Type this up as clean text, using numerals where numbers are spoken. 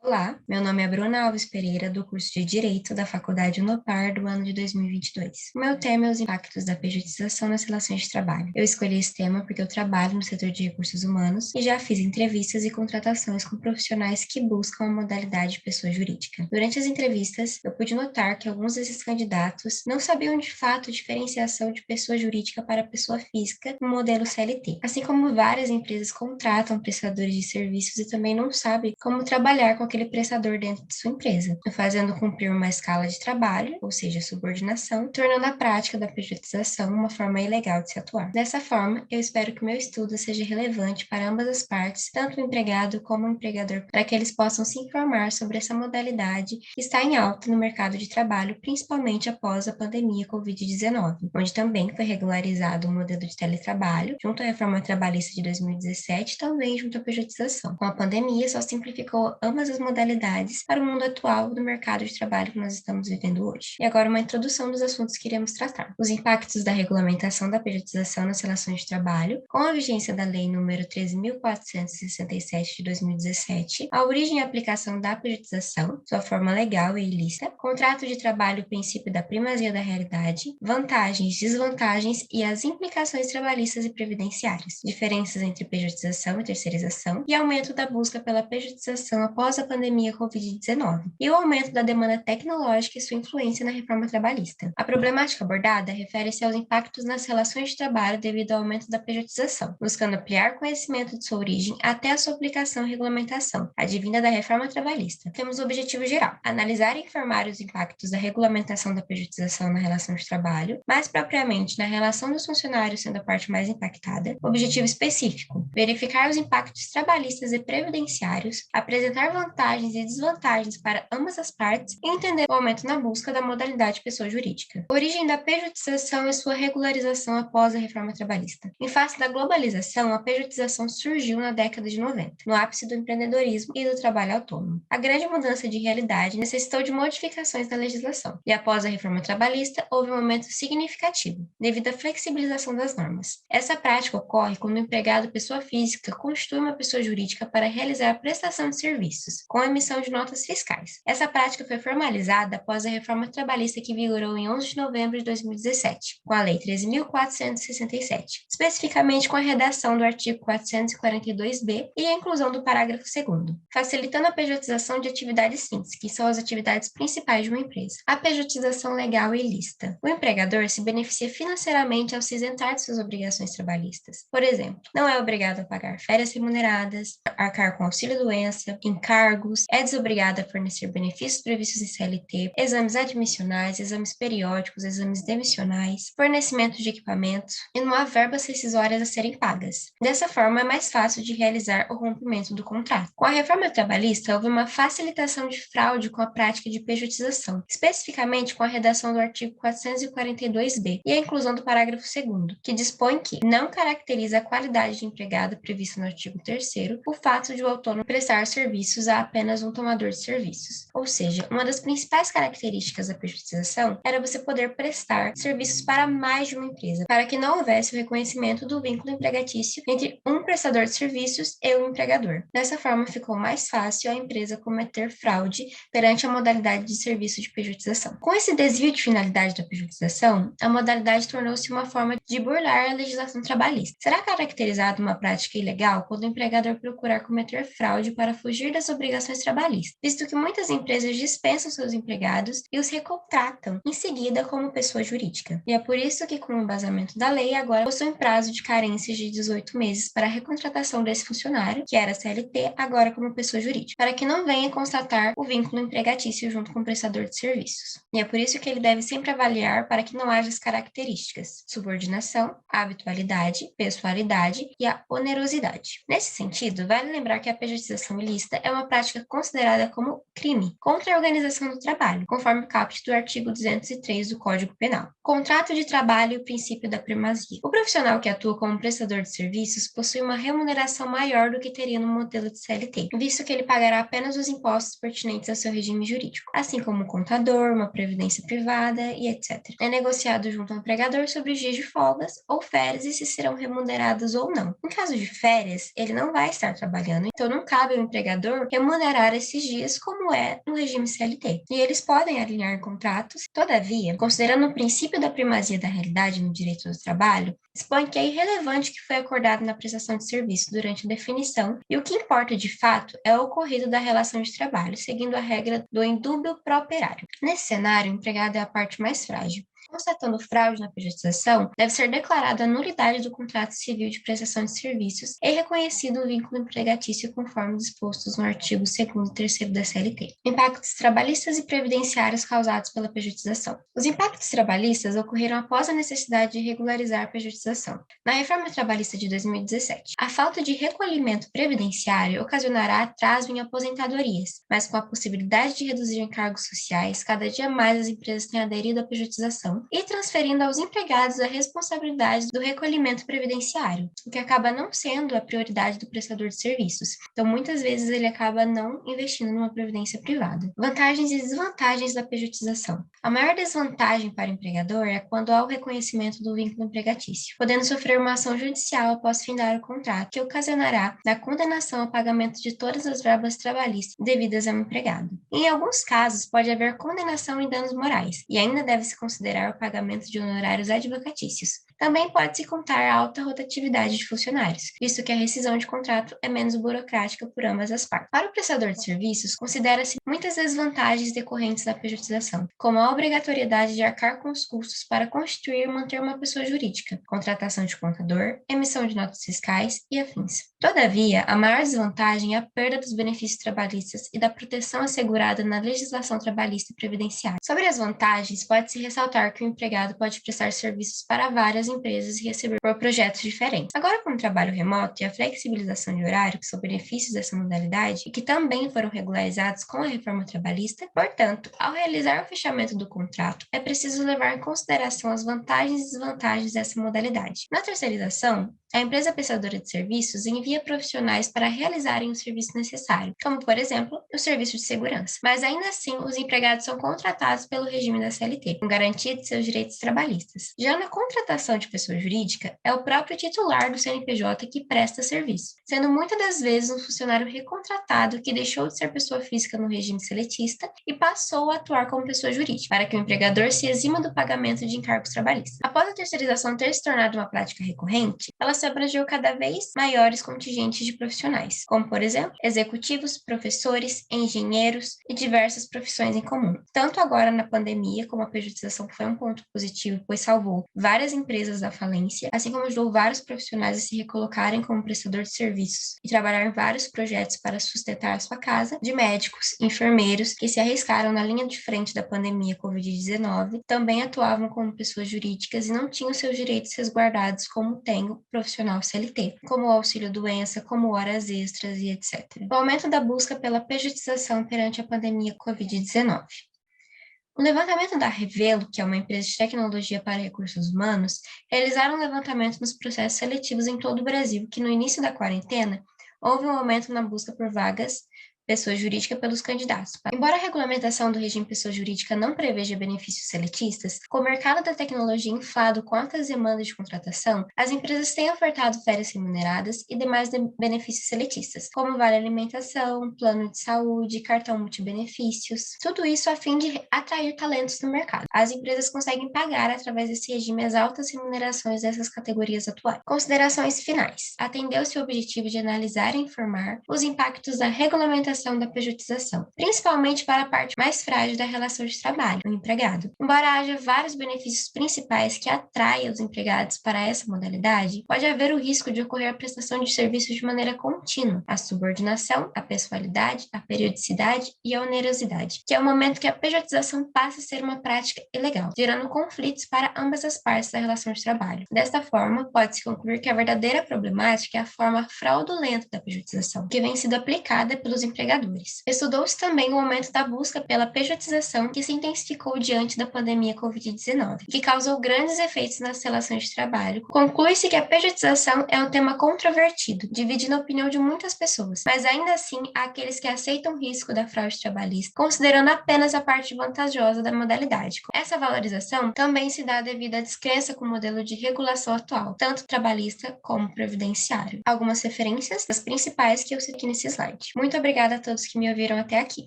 Olá, meu nome é Bruna Alves Pereira, do curso de Direito da Faculdade Unopar do ano de 2022. O meu tema é os impactos da pejotização nas relações de trabalho. Eu escolhi esse tema porque eu trabalho no setor de recursos humanos e já fiz entrevistas e contratações com profissionais que buscam a modalidade de pessoa jurídica. Durante as entrevistas, eu pude notar que alguns desses candidatos não sabiam de fato a diferenciação de pessoa jurídica para pessoa física no modelo CLT, assim como várias empresas contratam prestadores de serviços e também não sabem como trabalhar com aquele prestador dentro de sua empresa, fazendo cumprir uma escala de trabalho, ou seja, subordinação, tornando a prática da pejotização uma forma ilegal de se atuar. Dessa forma, eu espero que o meu estudo seja relevante para ambas as partes, tanto o empregado como o empregador, para que eles possam se informar sobre essa modalidade que está em alta no mercado de trabalho, principalmente após a pandemia Covid-19, onde também foi regularizado o modelo de teletrabalho, junto à reforma trabalhista de 2017, também junto à pejotização. Com a pandemia, só simplificou ambas as modalidades para o mundo atual do mercado de trabalho que nós estamos vivendo hoje. E agora uma introdução dos assuntos que iremos tratar. Os impactos da regulamentação da pejotização nas relações de trabalho, com a vigência da Lei nº 13.467 de 2017, a origem e aplicação da pejotização, sua forma legal e ilícita, contrato de trabalho, o princípio da primazia da realidade, vantagens, desvantagens e as implicações trabalhistas e previdenciárias, diferenças entre pejotização e terceirização e aumento da busca pela pejotização após a pandemia Covid-19, e o aumento da demanda tecnológica e sua influência na reforma trabalhista. A problemática abordada refere-se aos impactos nas relações de trabalho devido ao aumento da pejotização, buscando ampliar conhecimento de sua origem até a sua aplicação e regulamentação, advinda da reforma trabalhista. Temos o objetivo geral: analisar e informar os impactos da regulamentação da pejotização na relação de trabalho, mais propriamente na relação dos funcionários sendo a parte mais impactada. Objetivo específico: verificar os impactos trabalhistas e previdenciários, apresentar vantagens e desvantagens para ambas as partes e entender o aumento na busca da modalidade pessoa jurídica. Origem da pejotização e sua regularização após a reforma trabalhista. Em face da globalização, a pejotização surgiu na década de 90, no ápice do empreendedorismo e do trabalho autônomo. A grande mudança de realidade necessitou de modificações na legislação, e após a reforma trabalhista, houve um aumento significativo, devido à flexibilização das normas. Essa prática ocorre quando o empregado pessoa física constitui uma pessoa jurídica para realizar a prestação de serviços, com a emissão de notas fiscais. Essa prática foi formalizada após a reforma trabalhista que vigorou em 11 de novembro de 2017, com a Lei 13.467, especificamente com a redação do artigo 442b e a inclusão do parágrafo 2º, facilitando a pejotização de atividades simples, que são as atividades principais de uma empresa. A pejotização legal e ilícita. O empregador se beneficia financeiramente ao se isentar de suas obrigações trabalhistas. Por exemplo, não é obrigado a pagar férias remuneradas, arcar com auxílio-doença, encargos, é desobrigado a fornecer benefícios previstos em CLT, exames admissionais, exames periódicos, exames demissionais, fornecimento de equipamentos, e não há verbas rescisórias a serem pagas. Dessa forma, é mais fácil de realizar o rompimento do contrato. Com a reforma trabalhista, houve uma facilitação de fraude com a prática de pejotização, especificamente com a redação do artigo 442b e a inclusão do parágrafo 2º, que dispõe que não caracteriza a qualidade de empregado prevista no artigo 3º o fato de o autônomo prestar serviços a apenas um tomador de serviços. Ou seja, uma das principais características da pejotização era você poder prestar serviços para mais de uma empresa, para que não houvesse o reconhecimento do vínculo empregatício entre um prestador de serviços e o empregador. Dessa forma, ficou mais fácil a empresa cometer fraude perante a modalidade de serviço de pejotização. Com esse desvio de finalidade da pejotização, a modalidade tornou-se uma forma de burlar a legislação trabalhista. Será caracterizada uma prática ilegal quando o empregador procurar cometer fraude para fugir das obrigações trabalhistas, visto que muitas empresas dispensam seus empregados e os recontratam em seguida como pessoa jurídica. E é por isso que, com o embasamento da lei, agora possui um prazo de carência de 18 meses para a recontratação desse funcionário, que era CLT, agora como pessoa jurídica, para que não venha constatar o vínculo empregatício junto com o prestador de serviços. E é por isso que ele deve sempre avaliar para que não haja as características: subordinação, habitualidade, pessoalidade e a onerosidade. Nesse sentido, vale lembrar que a pejotização ilícita é uma prática considerada como crime contra a organização do trabalho, conforme o caput do artigo 203 do Código Penal. Contrato de trabalho e o princípio da primazia. O profissional que atua como prestador de serviços possui uma remuneração maior do que teria no modelo de CLT, visto que ele pagará apenas os impostos pertinentes ao seu regime jurídico, assim como um contador, uma previdência privada e etc. É negociado junto ao empregador sobre os dias de folgas ou férias e se serão remunerados ou não. Em caso de férias, ele não vai estar trabalhando, então não cabe ao empregador remunerar remunerar esses dias como é no regime CLT. E eles podem alinhar contratos. Todavia, considerando o princípio da primazia da realidade no direito do trabalho, expõe que é irrelevante o que foi acordado na prestação de serviço durante a definição e o que importa de fato é o ocorrido da relação de trabalho, seguindo a regra do indúbio pro operário. Nesse cenário, o empregado é a parte mais frágil. Constatando fraude na pejotização, deve ser declarada a nulidade do contrato civil de prestação de serviços e reconhecido o vínculo empregatício conforme dispostos no artigo 2º e 3º da CLT. Impactos trabalhistas e previdenciários causados pela pejotização. Os impactos trabalhistas ocorreram após a necessidade de regularizar a pejotização. Na reforma trabalhista de 2017, a falta de recolhimento previdenciário ocasionará atraso em aposentadorias, mas com a possibilidade de reduzir encargos sociais, cada dia mais as empresas têm aderido à pejotização e transferindo aos empregados a responsabilidade do recolhimento previdenciário, o que acaba não sendo a prioridade do prestador de serviços. Então, muitas vezes, ele acaba não investindo numa previdência privada. Vantagens e desvantagens da pejotização. A maior desvantagem para o empregador é quando há o reconhecimento do vínculo empregatício, podendo sofrer uma ação judicial após findar o contrato, que ocasionará a condenação ao pagamento de todas as verbas trabalhistas devidas ao empregado. Em alguns casos, pode haver condenação em danos morais, e ainda deve-se considerar o pagamento de honorários advocatícios. Também pode-se contar a alta rotatividade de funcionários, visto que a rescisão de contrato é menos burocrática por ambas as partes. Para o prestador de serviços, considera-se muitas desvantagens decorrentes da pejotização, como a obrigatoriedade de arcar com os custos para constituir e manter uma pessoa jurídica, contratação de contador, emissão de notas fiscais e afins. Todavia, a maior desvantagem é a perda dos benefícios trabalhistas e da proteção assegurada na legislação trabalhista e previdenciária. Sobre as vantagens, pode-se ressaltar que o empregado pode prestar serviços para várias empresas e receber por projetos diferentes. Agora, com o trabalho remoto e a flexibilização de horário, que são benefícios dessa modalidade e que também foram regularizados com a reforma trabalhista, portanto, ao realizar o fechamento do contrato, é preciso levar em consideração as vantagens e desvantagens dessa modalidade. Na terceirização, a empresa prestadora de serviços envia profissionais para realizarem o serviço necessário, como, por exemplo, o serviço de segurança. Mas, ainda assim, os empregados são contratados pelo regime da CLT, com garantia de seus direitos trabalhistas. Já na contratação de pessoa jurídica, é o próprio titular do CNPJ que presta serviço, sendo muitas das vezes um funcionário recontratado que deixou de ser pessoa física no regime seletista e passou a atuar como pessoa jurídica, para que o empregador se exima do pagamento de encargos trabalhistas. Após a terceirização ter se tornado uma prática recorrente, ela se abrangeu cada vez maiores contingentes de profissionais, como, por exemplo, executivos, professores, engenheiros e diversas profissões em comum. Tanto agora na pandemia, como a pejotização foi um ponto positivo, pois salvou várias empresas da falência, assim como ajudou vários profissionais a se recolocarem como prestador de serviços e trabalhar em vários projetos para sustentar a sua casa, de médicos, enfermeiros que se arriscaram na linha de frente da pandemia Covid-19, também atuavam como pessoas jurídicas e não tinham seus direitos resguardados como tem o profissional CLT, como o auxílio-doença, como horas extras e etc. O aumento da busca pela pejotização perante a pandemia Covid-19. O levantamento da Revelo, que é uma empresa de tecnologia para recursos humanos, realizaram um levantamento nos processos seletivos em todo o Brasil, que no início da quarentena houve um aumento na busca por vagas pessoa jurídica pelos candidatos. Embora a regulamentação do regime pessoa jurídica não preveja benefícios seletistas, com o mercado da tecnologia inflado com altas demandas de contratação, as empresas têm ofertado férias remuneradas e demais benefícios seletistas, como vale alimentação, plano de saúde, cartão multibenefícios, tudo isso a fim de atrair talentos no mercado. As empresas conseguem pagar através desse regime as altas remunerações dessas categorias atuais. Considerações finais. Atendeu-se o objetivo de analisar e informar os impactos da regulamentação da pejotização, principalmente para a parte mais frágil da relação de trabalho, o empregado. Embora haja vários benefícios principais que atraem os empregados para essa modalidade, pode haver o risco de ocorrer a prestação de serviços de maneira contínua, a subordinação, a pessoalidade, a periodicidade e a onerosidade, que é o momento que a pejotização passa a ser uma prática ilegal, gerando conflitos para ambas as partes da relação de trabalho. Desta forma, pode-se concluir que a verdadeira problemática é a forma fraudulenta da pejotização, que vem sendo aplicada pelos empregadores. Estudou-se também o aumento da busca pela pejotização que se intensificou diante da pandemia Covid-19, que causou grandes efeitos nas relações de trabalho. Conclui-se que a pejotização é um tema controvertido, dividindo a opinião de muitas pessoas, mas ainda assim há aqueles que aceitam o risco da fraude trabalhista, considerando apenas a parte vantajosa da modalidade. Essa valorização também se dá devido à descrença com o modelo de regulação atual, tanto trabalhista como previdenciário. Algumas referências, as principais que eu citei aqui nesse slide. Muito obrigada a todos que me ouviram até aqui.